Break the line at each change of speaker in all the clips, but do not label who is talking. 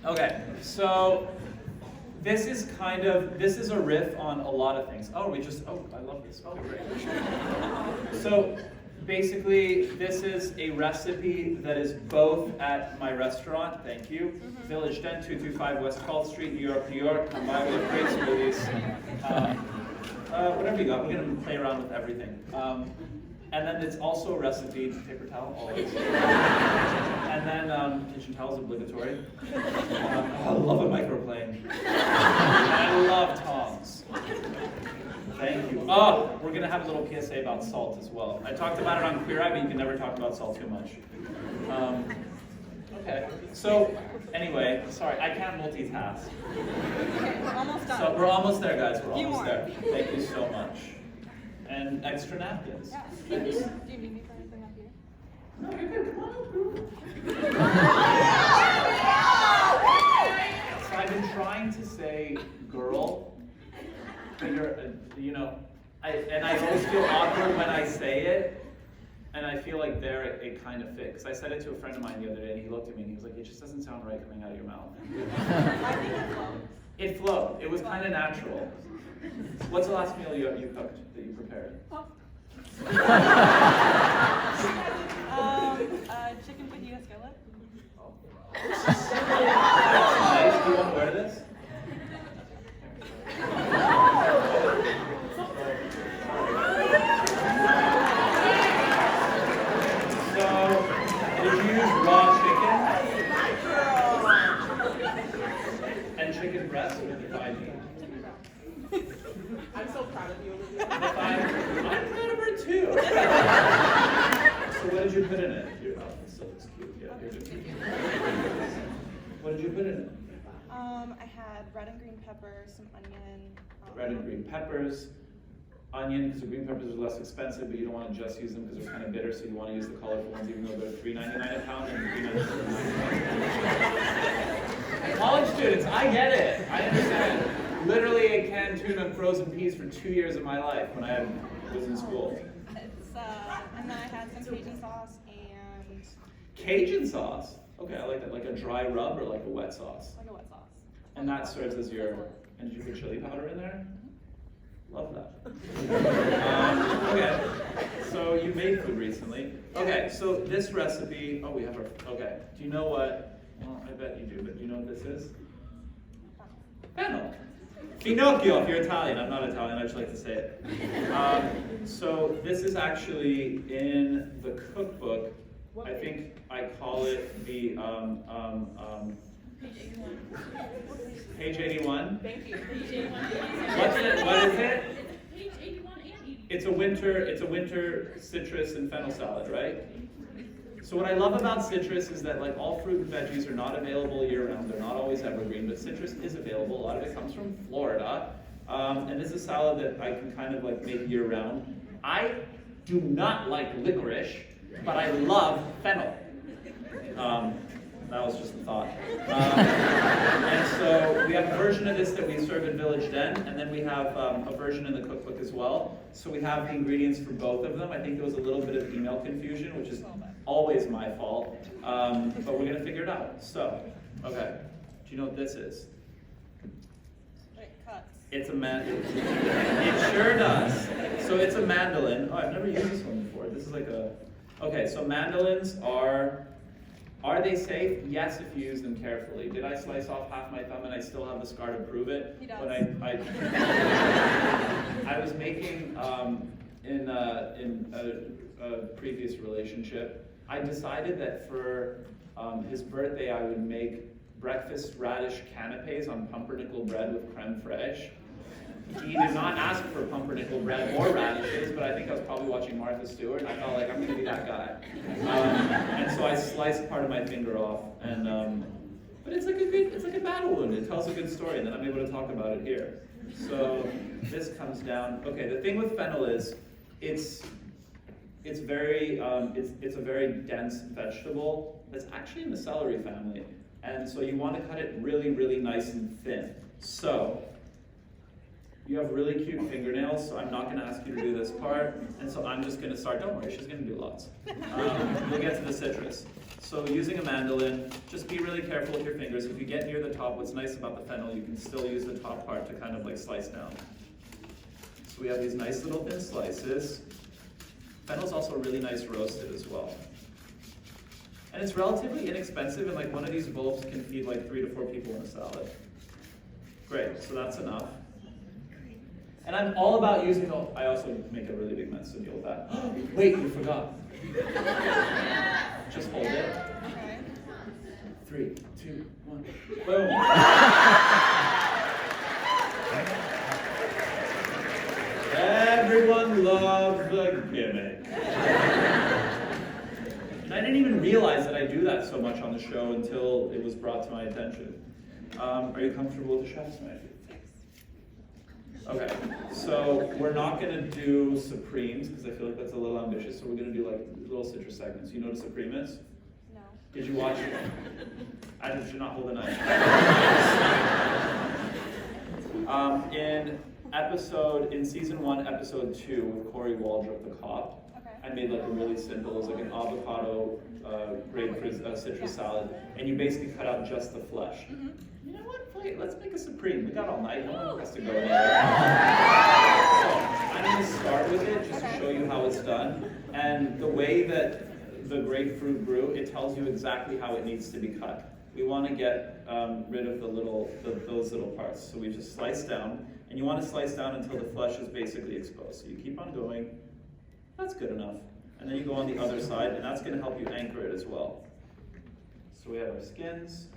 Okay, so this is a riff on a lot of things. Oh, I love this. Oh, great. So basically, this is a recipe that is both at my restaurant, thank you, Village Den, 225 West 12th Street, New York, New York. Come by, we have great smoothies. Whatever you got, we're going to play around with everything. And then it's also a recipe, paper towel, always. And then kitchen towels, obligatory. I love a microplane. I love tongs. Thank you. Oh, we're going to have a little PSA about salt as well. I talked about it on Queer Eye, but you can never talk about salt too much. Okay, so anyway, sorry, I can't multitask.
Okay, we're almost done.
So we're almost there, guys. We're
Few
almost
more.
there. Thank you so much. And extra napkins.
Yeah.
Thanks.
Do you need me for anything up here?
No, you're good. Come on up, girl. So I've been trying to say girl, but I always feel awkward when I say it, and I feel like there it kind of fits. I said it to a friend of mine the other day, and he looked at me and he was like, "It just doesn't sound right coming out of your mouth."
I think it flows.
It flowed. It was kind of natural. What's the last meal you cooked that you prepared?
Chicken fajita skillet.
Nice. Do you want to wear this? So, did you use raw chicken? And chicken breast with the thigh meat?
I'm so proud of you.
I'm proud of her too. So what did you put in it? This looks cute. Yeah, you're good. What did you put in it?
I had red and green pepper, some onion.
Red and green peppers, onion, because the green peppers are less expensive, but you don't want to just use them because they're kind of bitter, so you want to use the colorful ones, even though they're $3.99 a pound and $3.99. College students, I get it. I understand. Literally a canned tuna and frozen peas for 2 years of my life when I was in school.
And then I had some Cajun sauce and
Cajun sauce? Okay, I like that. Like a dry rub or like a wet sauce?
like a wet sauce.
And that serves as your, and did you put chili powder in there? Love that. Okay, so you made food recently. Okay, so this recipe, we have our, okay. Do you know what, well, I bet you do, but do you know what this is? Fennel. Pinocchio, if you're Italian. I'm not Italian, I just like to say it. So this is actually in the cookbook. I think I call it the, page 81.
Thank you.
What is it?
Page 81 and 80.
It's a winter citrus and fennel salad, right? So what I love about citrus is that like all fruit and veggies are not available year round. They're not always evergreen, but citrus is available. A lot of it comes from Florida. And this is a salad that I can kind of like make year round. I do not like licorice, but I love fennel. That was just a thought. And so we have a version of this that we serve in Village Den, and then we have a version in the cookbook as well. So we have the ingredients for both of them. I think there was a little bit of email confusion, which is always my fault, but we're gonna figure it out. So, okay, do you know what this is?
It cuts.
It's a mandolin. It sure does. So it's a mandolin. Oh, I've never used this one before. This is like a, okay, so mandolins are they safe? Yes, if you use them carefully. Did I slice off half my thumb and I still have the scar to prove it?
He does.
When I was making, in a previous relationship, I decided that for his birthday I would make breakfast radish canapes on pumpernickel bread with creme fraiche. He did not ask for pumpernickel bread or radishes, but I think I was probably watching Martha Stewart, and I felt like I'm going to be that guy. And so I sliced part of my finger off, and but it's like a battle wound. It tells a good story, and then I'm able to talk about it here. So this comes down. Okay, the thing with fennel is it's a very dense vegetable that's actually in the celery family, and so you want to cut it really, really nice and thin. So You have really cute fingernails, so I'm not going to ask you to do this part. And so I'm just going to start. Don't worry, she's going to do lots. We'll get to the citrus. So using a mandolin, just be really careful with your fingers. If you get near the top, what's nice about the fennel, you can still use the top part to kind of like slice down. So we have these nice little thin slices. Fennel's also really nice roasted as well. And it's relatively inexpensive, and like one of these bulbs can feed like 3 to 4 people in a salad. Great, so that's enough. And I'm all about using, I also make a really big mess, so deal with that. Wait, you forgot. Just hold it.
Okay.
3, 2, 1, boom. Everyone loves the gimmick. And I didn't even realize that I do that so much on the show until it was brought to my attention. Are you comfortable with the chef's knife? Okay, so we're not going to do supremes because I feel like that's a little ambitious. So we're going to do like little citrus segments. You know what a supreme is?
No.
Did you watch it? I should not hold a knife. In season 1, episode 2, with Corey Waldrop, the cop,
Okay.
I made like a really simple, it was like an avocado grapefruit citrus salad, and you basically cut out just the flesh.
Mm-hmm.
You know what? Wait, let's make a supreme. We got all night. No one has to go anywhere. So I'm going to start with it just to show you how it's done. And the way that the grapefruit grew, it tells you exactly how it needs to be cut. We want to get rid of those little parts. So we just slice down, and you want to slice down until the flesh is basically exposed. So you keep on going. That's good enough. And then you go on the other side, and that's going to help you anchor it as well. So we have our skins.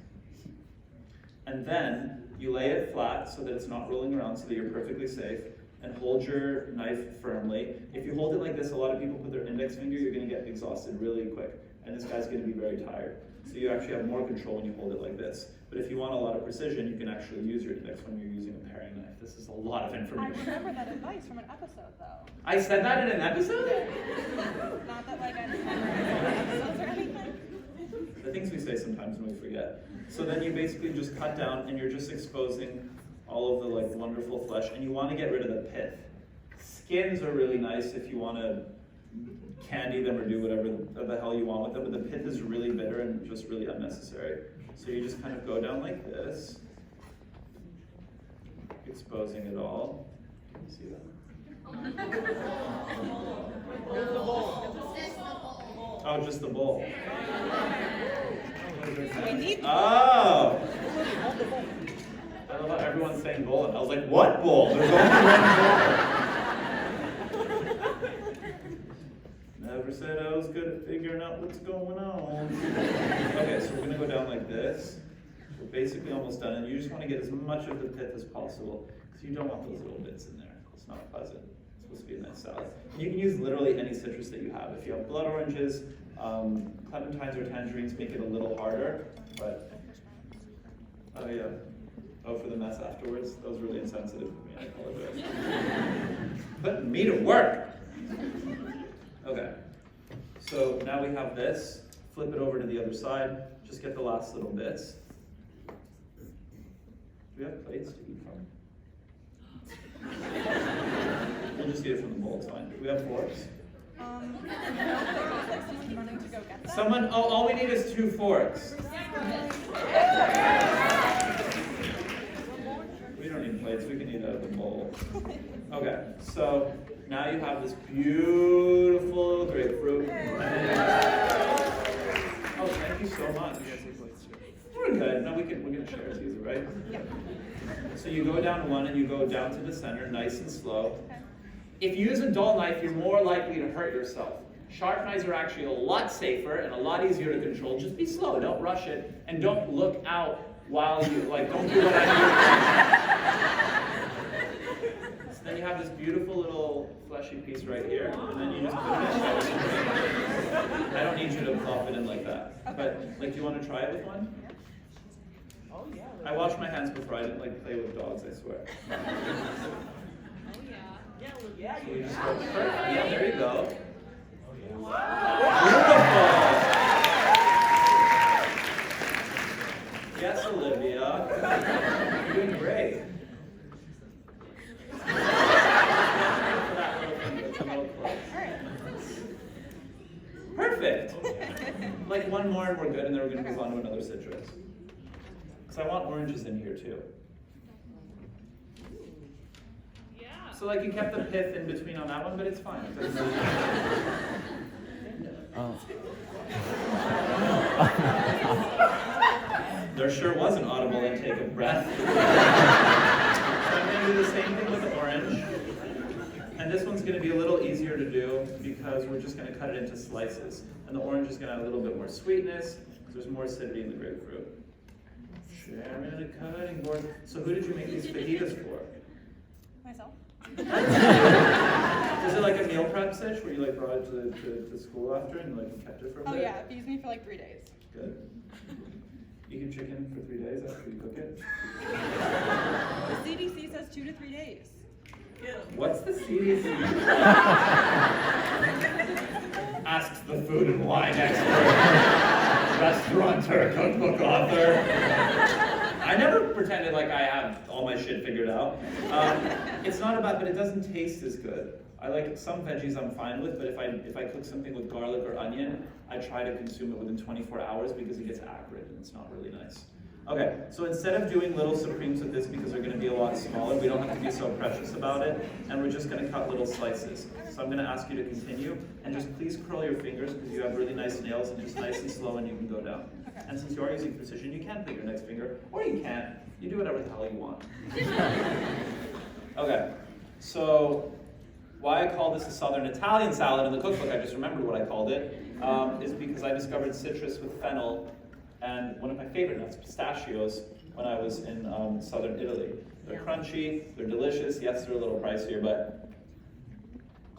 And then you lay it flat so that it's not rolling around, so that you're perfectly safe, and hold your knife firmly. If you hold it like this, a lot of people put their index finger, you're going to get exhausted really quick, and this guy's going to be very tired. So you actually have more control when you hold it like this. But if you want a lot of precision, you can actually use your index when you're using a paring knife. This is a lot of
I
information.
remember that advice from an episode, though.
I said that in an episode?
Not that like I remember episodes or anything.
The things we say sometimes when we forget. So then you basically just cut down, and you're just exposing all of the like wonderful flesh, and you want to get rid of the pith. Skins are really nice if you want to candy them or do whatever the hell you want with them, but the pith is really bitter and just really unnecessary. So you just kind of go down like this, exposing it all. Can you see that? Oh, just the bowl.
We need
Oh! I love how everyone's saying bowl, and I was like, what bowl? There's only one bowl. Never said I was good at figuring out what's going on. Okay, so we're going to go down like this. We're basically almost done, and you just want to get as much of the pith as possible, because you don't want those little bits in there. It's not pleasant. It's supposed to be a nice salad. You can use literally any citrus that you have. If you have blood oranges, clementines or tangerines make it a little harder, but oh yeah. Oh, for the mess afterwards? That was really insensitive of me, I apologize. Put me to work! Okay, so now we have this. Flip it over to the other side. Just get the last little bits. Do we have plates to eat from? We'll just eat it from the bowl, it's fine. Do we have forks?
someone running to go get them.
Someone, oh, all we need is 2 forks. We don't need plates, we can eat out of the bowl. Okay, so now you have this beautiful grapefruit. Oh, thank you so much. We're good. No, we're gonna share it easy, right?
Yeah.
So you go down one and you go down to the center, nice and slow.
Okay.
If you use a dull knife, you're more likely to hurt yourself. Sharp knives are actually a lot safer and a lot easier to control. Just be slow, don't rush it, and don't look out while you, don't do what I do. So then you have this beautiful little fleshy piece right here, and then you just put it in. I don't need you to plop it in like that. But, do you want to try it with one?
Oh yeah.
I washed my hands before. I didn't play with dogs, I swear.
Yeah.
So you just go, perfect. Yeah, there you go.
Wow.
Beautiful. Yes, Olivia. You're doing great. Like one more and we're good, and then we're gonna move on to another citrus. Because I want oranges in here too.
Yeah.
So like you kept the pith in between on that one, but it's fine. It doesn't really- There sure was an audible intake of breath. So I'm going to do the same thing with the orange. And this one's going to be a little easier to do because we're just going to cut it into slices. And the orange is going to have a little bit more sweetness because there's more acidity in the grapefruit. Sharing a cutting board. So who did you make these fajitas for?
Myself.
Was it like a meal prep sitch where you like brought it to school after and like you kept it for a bit?
Oh yeah, it used me for like 3 days.
Good. You can chicken for 3 days after you cook it?
The CDC says 2 to 3 days.
What's the CDC? Asks the food and wine expert, restaurateur, cookbook author. I never pretended like I have all my shit figured out. It's not about, but it doesn't taste as good. I like some veggies I'm fine with, but if I cook something with garlic or onion, I try to consume it within 24 hours because it gets acrid and it's not really nice. Okay, so instead of doing little supremes with this because they're going to be a lot smaller, we don't have to be so precious about it, and we're just going to cut little slices. So I'm going to ask you to continue, and just please curl your fingers because you have really nice nails, and just nice and slow, and you can go down. And since you are using precision, you can put your next finger, or you can't. You do whatever the hell you want. Okay, so why I call this a Southern Italian salad in the cookbook, I just remembered what I called it, is because I discovered citrus with fennel and one of my favorite nuts, pistachios, when I was in southern Italy. They're crunchy, they're delicious. Yes, they're a little pricier, but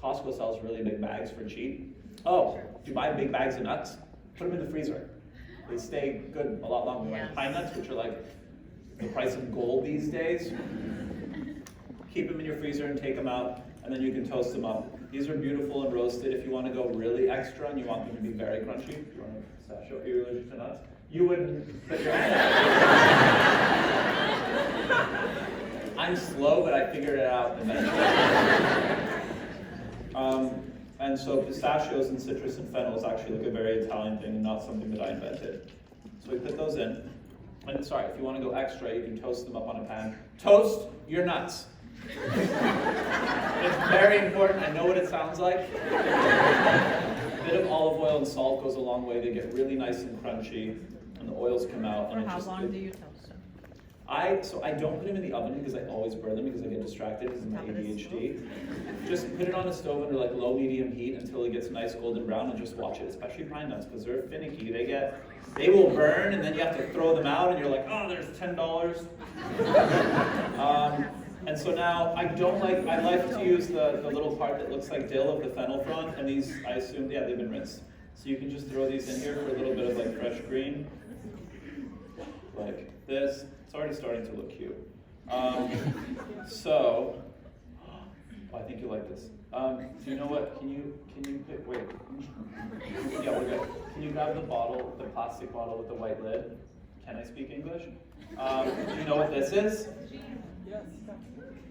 Costco sells really big bags for cheap. Oh, if you buy big bags of nuts, put them in the freezer. They stay good a lot longer. Like pine nuts, which are like the price of gold these days. Keep them in your freezer and take them out, and then you can toast them up. These are beautiful and roasted. If you want to go really extra and you want them to be very crunchy, if you want to pistachio, if you're allergic to nuts, you wouldn't put your hand out. I'm slow, but I figured it out eventually. And so pistachios and citrus and fennel is actually like a very Italian thing and not something that I invented. So we put those in. And sorry, if you want to go extra, you can toast them up on a pan. Toast your nuts. It's very important. I know what it sounds like. A bit of olive oil and salt goes a long way. They get really nice and crunchy, and the oils come out.
For how long do you toast them?
I don't put them in the oven because I always burn them because I get distracted because of my ADHD. Just put it on the stove under like low medium heat until it gets nice golden brown and just watch it, especially pine nuts because they're finicky. They will burn and then you have to throw them out and you're like, oh, there's $10. And so now I like to use the little part that looks like dill of the fennel frond, and these, I assume, yeah, they've been rinsed. So you can just throw these in here for a little bit of like fresh green, like this. It's already starting to look cute. So, I think you like this. Do you know what? Can you pick? Wait. Yeah, we're good. Can you grab the bottle, the plastic bottle with the white lid? Can I speak English? Do you know what this is?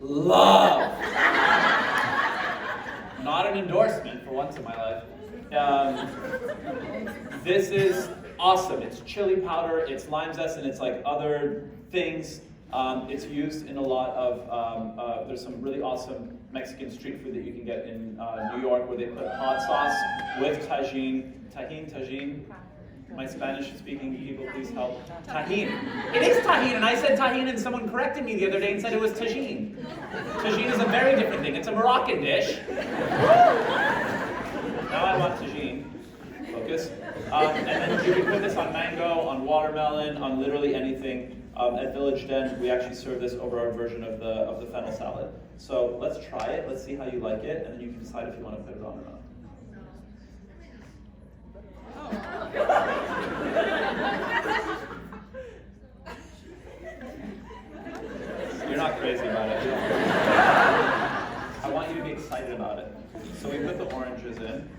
Love. Not an endorsement for once in my life. This is awesome. It's chili powder, it's lime zest, and it's like other things. It's used in a lot of, there's some really awesome Mexican street food that you can get in New York where they put hot sauce with tajin. Tajin. My Spanish-speaking people, please help. Tajin. It is tajin, and I said tajin, and someone corrected me the other day and said it was tajin. Tajin is a very different thing. It's a Moroccan dish. Now I want tajin. Focus. And then you can put this on mango, on watermelon, on literally anything. At Village Den, we actually serve this over our version of the fennel salad. So let's try it. Let's see how you like it, and then you can decide if you want to put it on or not. You're not crazy about it. I want you to be excited about it. So we put the oranges in.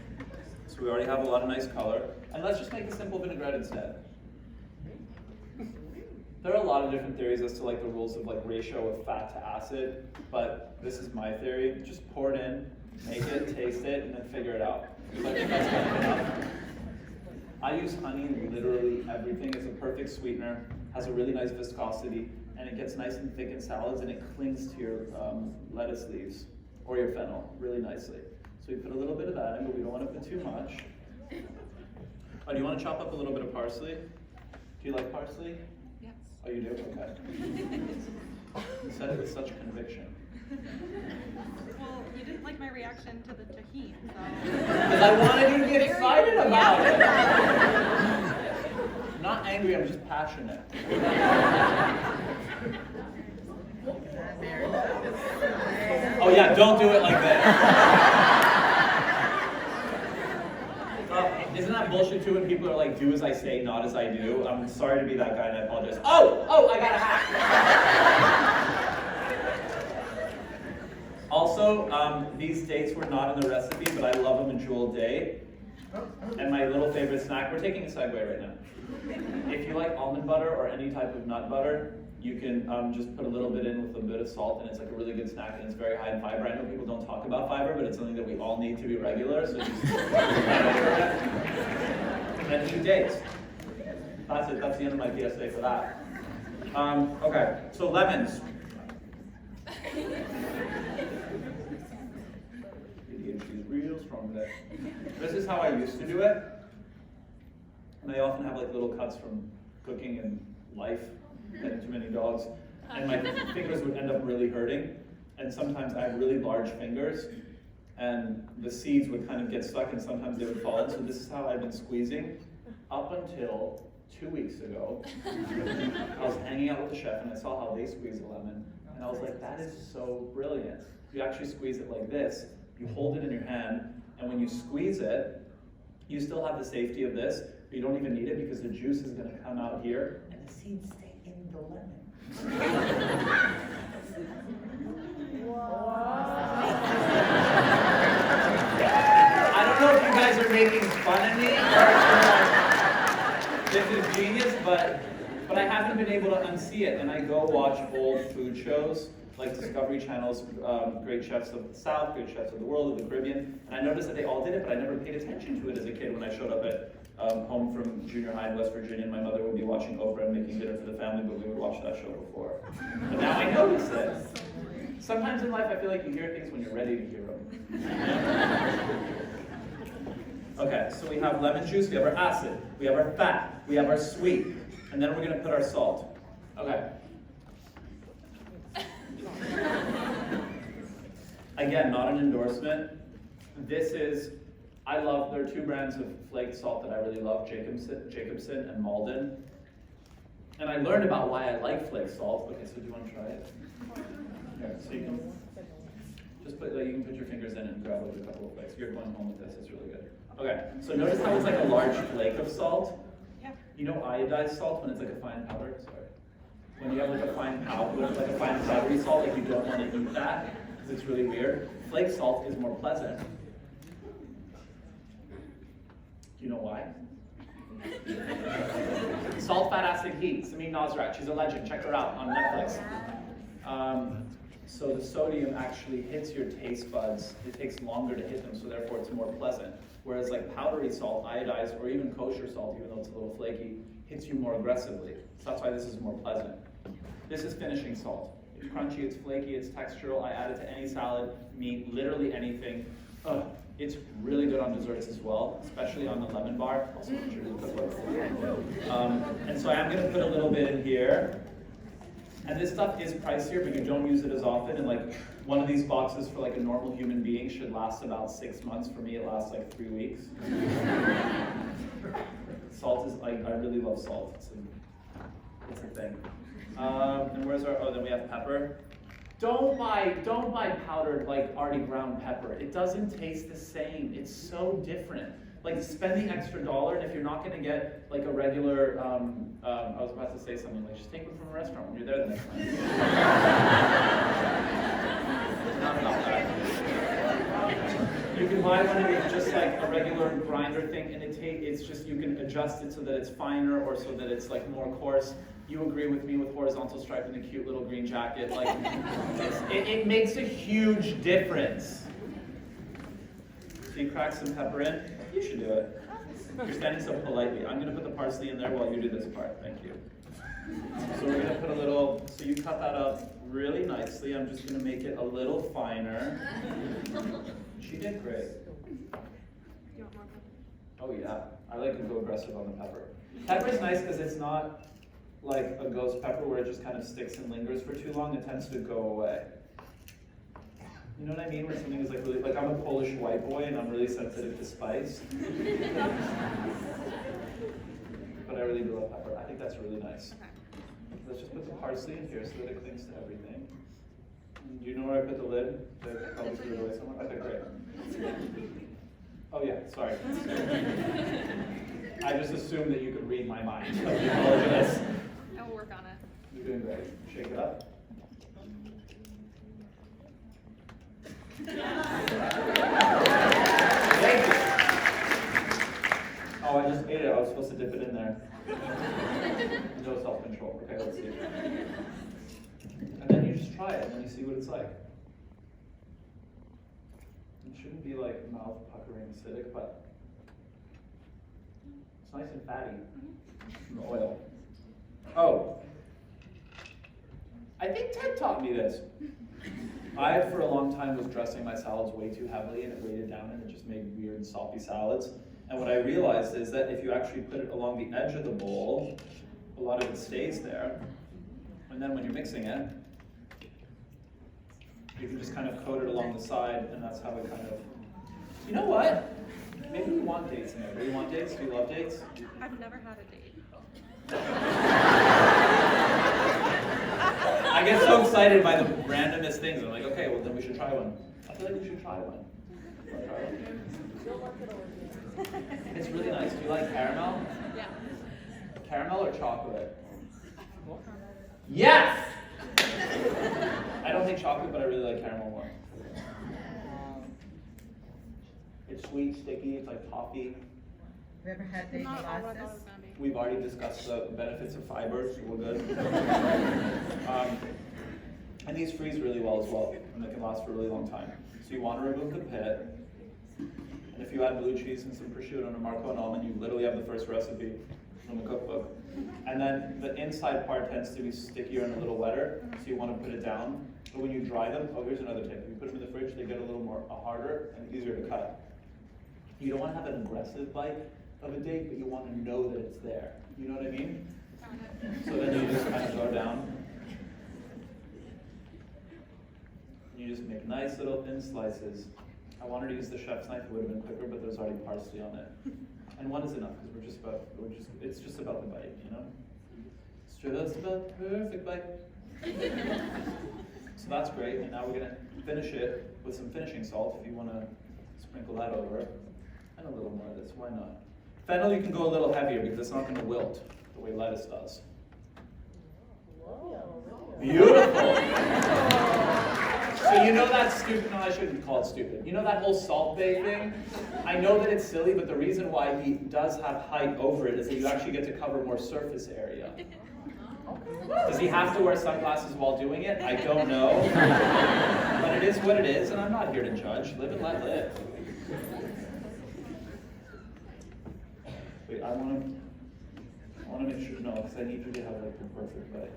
So we already have a lot of nice color. And let's just make a simple vinaigrette instead. There are a lot of different theories as to like the rules of like ratio of fat to acid, but this is my theory. Just pour it in, make it, taste it, and then figure it out. So I think that's kind of enough. I use honey in literally everything. It's a perfect sweetener, has a really nice viscosity, and it gets nice and thick in salads, and it clings to your lettuce leaves or your fennel really nicely. So we put a little bit of that in, but we don't want to put too much. Oh, do you want to chop up a little bit of parsley? Do you like parsley?
Yes.
Oh, you do? Okay. You said it with such conviction.
Well, you didn't like my reaction to the tahini, so.
Because I wanted you to get excited about it. I'm not angry, I'm just passionate. Oh yeah, don't do it like this. Isn't that bullshit too when people are like, do as I say, not as I do? I'm sorry to be that guy and I apologize. Oh, I got a hack. Also, these dates were not in the recipe, but I love them in Jewel Day. And my little favorite snack, we're taking a segue right now. If you like almond butter or any type of nut butter, you can just put a little bit in with a bit of salt, and it's like a really good snack, and it's very high in fiber. I know people don't talk about fiber, but it's something that we all need to be regular, so just and eat dates. That's it, that's the end of my PSA for that. Okay, so lemons. ADHD is real strong today. This is how I used to do it. And I often have like little cuts from cooking and life, petting too many dogs. And my fingers would end up really hurting. And sometimes I have really large fingers and the seeds would kind of get stuck and sometimes they would fall in. So this is how I've been squeezing up until 2 weeks ago. I was hanging out with the chef and I saw how they squeeze a lemon. And I was like, that is so brilliant. You actually squeeze it like this. You hold it in your hand, and when you squeeze it, you still have the safety of this, but you don't even need it because the juice is going to come out here, and the seeds stay in the lemon. I don't know if you guys are making fun of me, or this is genius, but I haven't been able to unsee it, and I go watch old food shows, like Discovery Channel's Great Chefs of the South, Great Chefs of the World, of the Caribbean, and I noticed that they all did it, but I never paid attention to it as a kid when I showed up at home from junior high in West Virginia, and my mother would be watching Oprah and making dinner for the family, but we would watch that show before. But now I notice it. Sometimes in life I feel like you hear things when you're ready to hear them. Okay, so we have lemon juice, we have our acid, we have our fat, we have our sweet, and then we're going to put our salt. Okay. Again, not an endorsement. There are two brands of flaked salt that I really love, Jacobson and Malden. And I learned about why I like flaked salt. Okay, so do you want to try it? Here, so you can just you can put your fingers in and grab like a couple of flakes. You're going home with this, it's really good. Okay, so notice how it's like a large flake of salt?
Yeah.
You know iodized salt when it's like a fine powder? Sorry. When you have like a fine powder, like a fine powdery salt, like you don't want to eat that because it's really weird. Flake salt is more pleasant. Do you know why? Salt, fat, acid, heat. Samin Nosrat, she's a legend. Check her out on Netflix. So the sodium actually hits your taste buds. It takes longer to hit them, so therefore it's more pleasant. Whereas like powdery salt, iodized, or even kosher salt, even though it's a little flaky, hits you more aggressively. So that's why this is more pleasant. This is finishing salt. It's crunchy, it's flaky, it's textural. I add it to any salad, meat, literally anything. It's really good on desserts as well, especially on the lemon bar. Also, and so I am going to put a little bit in here. And this stuff is pricier, but you don't use it as often. And like one of these boxes for like a normal human being should last about 6 months. For me, it lasts like 3 weeks. Salt is like, I really love salt. It's a thing. And where's our, then we have pepper. Don't buy powdered, like already ground pepper. It doesn't taste the same. It's so different. Like spend the extra $1, and if you're not gonna get like a regular, I was about to say something like, just take one from a restaurant when you're there the next time. Not about that. You can buy one and it's just like a regular grinder thing, and it's just, you can adjust it so that it's finer or so that it's like more coarse. You agree with me with horizontal stripe and the cute little green jacket. Like, it makes a huge difference. So you crack some pepper in. You should do it. You're standing so politely. I'm gonna put the parsley in there while you do this part. Thank you. So we're gonna put a little, so you cut that up really nicely. I'm just gonna make it a little finer. She did great.
You want more pepper?
Oh yeah, I like to go aggressive on the pepper. Pepper's nice because it's not like a ghost pepper where it just kind of sticks and lingers for too long. It tends to go away. You know what I mean? When something is like really, like I'm a Polish white boy and I'm really sensitive to spice. But I really do love pepper. I think that's really nice.
Okay.
Let's just put the parsley in here so that it clings to everything. Do you know where I put the lid? Did I probably threw it away somewhere? Okay, great. Oh yeah, sorry. I just assumed that you could read my mind. So I apologize.
I will work on it.
You're doing great. Shake it up. Thank you. Oh, I just ate it. I was supposed to dip it in there. No self-control. Okay, let's see. And then you just try it, and then you see what it's like. It shouldn't be like mouth-puckering acidic, but it's nice and fatty from the oil. Oh, I think Ted taught me this. I, for a long time, was dressing my salads way too heavily, and it weighed it down, and it just made weird, salty salads. And what I realized is that if you actually put it along the edge of the bowl, a lot of it stays there. And then when you're mixing it, you can just kind of coat it along the side, and that's how it kind of... You know what? Maybe we want dates in there. Do you want dates? Do you love dates?
I've never had a date.
I get so excited by the randomest things. I'm like, okay, well then we should try one. I feel like we should try one. Wanna try one? It's really nice. Do you like caramel?
Yeah.
Caramel or chocolate? Yes! I don't think chocolate, but I really like caramel more. It's sweet, sticky, it's like toffee.
Have you ever had date
Not all I thought it
molasses?
was gonna be.
We've already discussed the benefits of fiber, so we're good. And these freeze really well as well, and they can last for a really long time. So you want to remove the pit, and if you add blue cheese and some prosciutto and a Marco and almond, you literally have the first recipe from the cookbook. And then the inside part tends to be stickier and a little wetter, so you want to put it down. But when you dry them, oh, here's another tip. You put them in the fridge, they get a little more harder and easier to cut. You don't want to have an aggressive bite of a date, but you want to know that it's there. You know what I mean? So then you just kind of go down. You just make nice little thin slices. I wanted to use the chef's knife, it would have been quicker, but there's already parsley on it. And one is enough, because it's just about the bite, you know? It's just about the perfect bite. So that's great, and now we're gonna finish it with some finishing salt, if you wanna sprinkle that over. And a little more of this, why not? Fennel, you can go a little heavier, because it's not gonna wilt the way lettuce does. Beautiful! So you know that stupid, no, I shouldn't call it stupid. You know that whole Salt Bay thing? I know that it's silly, but the reason why he does have height over it is that you actually get to cover more surface area. Does he have to wear sunglasses while doing it? I don't know. But it is what it is, and I'm not here to judge. Live and let live. Wait, I want to make sure, no, because I need you to have like the perfect bite.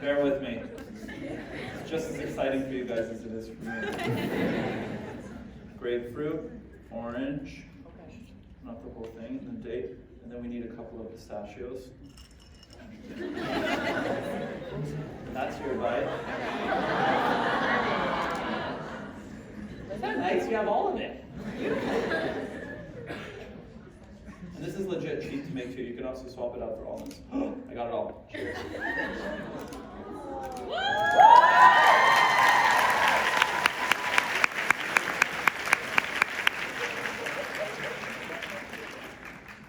Bear with me. It's just as exciting for you guys as it is for me. Grapefruit, orange, not the whole thing, and the date, and then we need a couple of pistachios. That's your bite. Isn't that nice? You have all of it. And this is legit cheap to make too. You can also swap it out for almonds. I got it all. Cheers.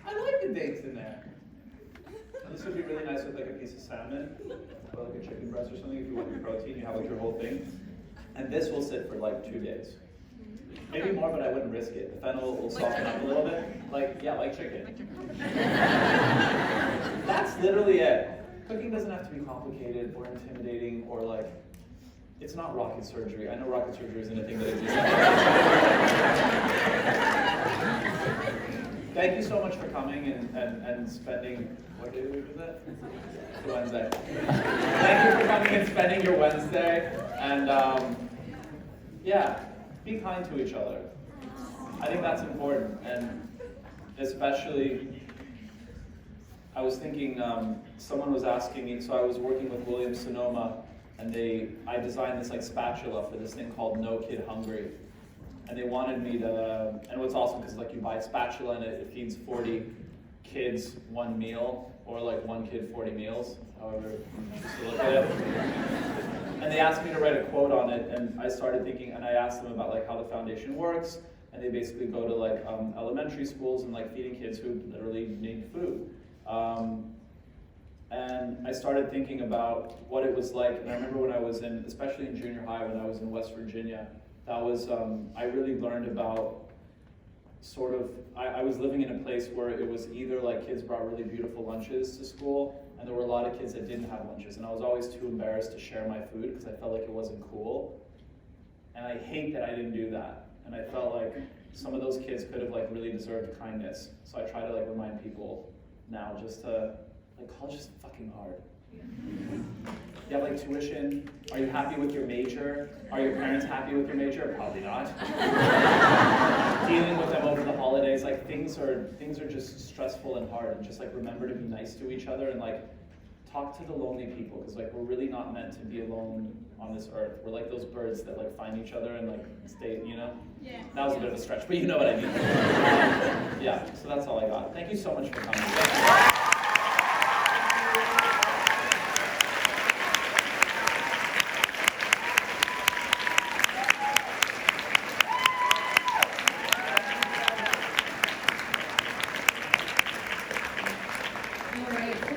I like the dates in there. This would be really nice with like a piece of salmon or like a chicken breast or something. If you want your protein, you have like your whole thing. And this will sit for like 2 days. Maybe more, but I wouldn't risk it. The fennel will soften up a little bit. Like chicken. That's literally it. Cooking doesn't have to be complicated or intimidating or like, It's not rocket surgery. I know rocket surgery isn't a thing that exists. Thank you so much for coming and spending, what day was that? It's Wednesday. Thank you for coming and spending your Wednesday. And yeah, be kind to each other. I think that's important. And especially, I was thinking, someone was asking me, so I was working with Williams Sonoma, and I designed this like spatula for this thing called No Kid Hungry. And they wanted me to, and what's awesome because like you buy a spatula and it feeds 40 kids one meal, or like one kid 40 meals, however you choose to look at it. And they asked me to write a quote on it, and I started thinking, and I asked them about like how the foundation works, and they basically go to like elementary schools and like feeding kids who literally need food. And I started thinking about what it was like, and I remember when I was in, especially in junior high, when I was in West Virginia, that was, I really learned about sort of, I was living in a place where it was either like kids brought really beautiful lunches to school, and there were a lot of kids that didn't have lunches, and I was always too embarrassed to share my food because I felt like it wasn't cool. And I hate that I didn't do that. And I felt like some of those kids could have like really deserved kindness. So I try to like remind people now just to, like, college is fucking hard. You have like tuition. Are you happy with your major? Are your parents happy with your major? Probably not. Dealing with them over the holidays, like things are just stressful and hard. And just like remember to be nice to each other and like talk to the lonely people, because like we're really not meant to be alone on this earth. We're like those birds that like find each other and like stay, you know?
Yeah.
That was a bit of a stretch, but you know what I mean. Yeah, so that's all I got. Thank you so much for coming.
All right.